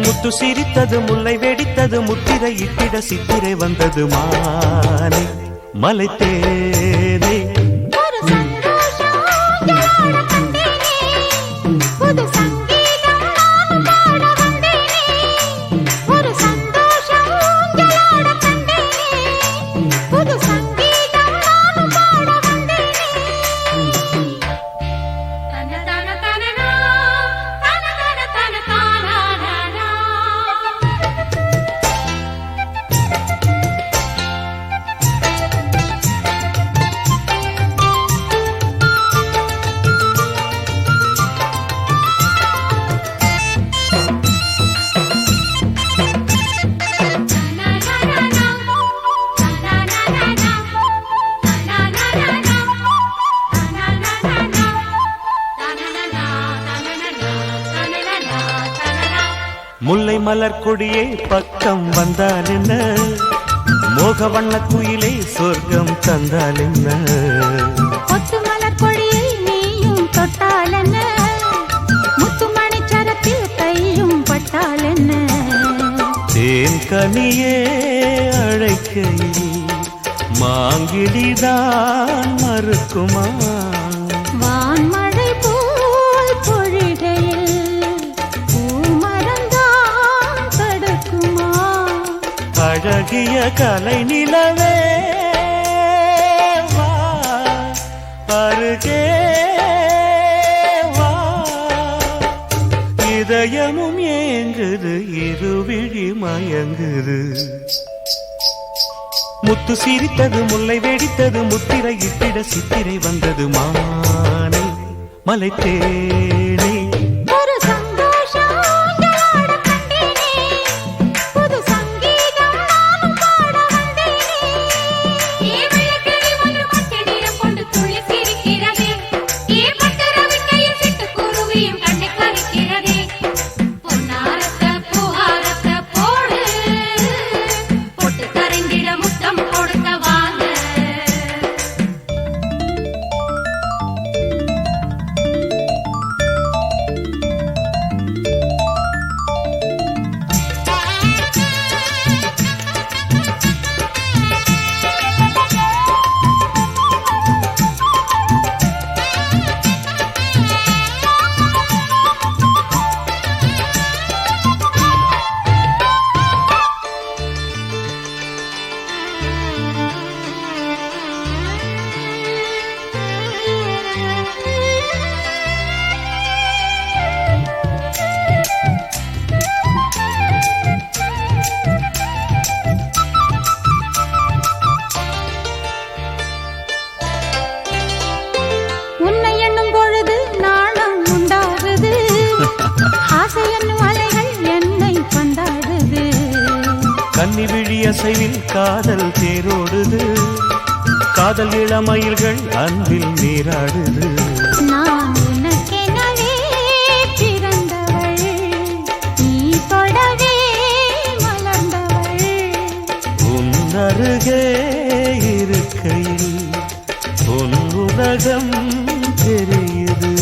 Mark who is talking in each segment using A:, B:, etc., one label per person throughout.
A: முத்து சிரித்தது முல்லை வெடித்தது முத்திரை இட்டிட சித்திரை வந்தது மானே மலை தேனே முல்லை மலர் கொடியே பக்கம் வந்தால் என்ன மோக வண்ண குயிலே சொர்க்கம் தந்தால் என்ன
B: கொத்து மலர் கொடியை நீயும் தொட்டால் என்ன முத்துமணி சரத்தில் கையும் பட்டால் என்ன
A: தேன் கனியே அழைக்கையில் மாங்கிடிதான் மறுக்குமா
B: வான்மழை போல் பொழிகையில்
A: அழகிய கலை நிலவே வா அருகே வா இதயமும் ஏங்குது இருவிழி மயங்குது முத்து சிரித்தது முல்லை வெடித்தது முத்திரை இட்டிட சித்திரை வந்தது மானே மலை தேனே கன்னி விழி அசைவில் காதல் தேரோடுது காதல் இளமயில்கள் அன்பில் நீராடுது
B: நான் உனக்கெனவே பிறந்தவள் நீ தொடவே மலர்ந்தவள்
A: உன் அருகே இருக்கையில் உன் உலகம் தெரியுது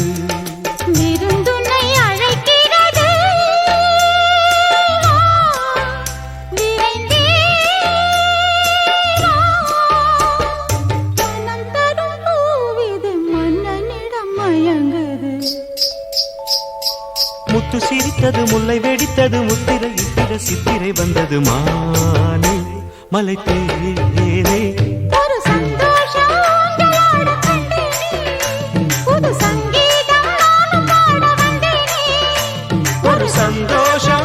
A: முத்து சிரித்தது முல்லை வெடித்தது முத்திரை இட்டிட சித்திரை வந்தது மானே மலை தேனே
B: ஒரு சந்தோஷம் புது சங்கீதம்
A: ஒரு சந்தோஷம்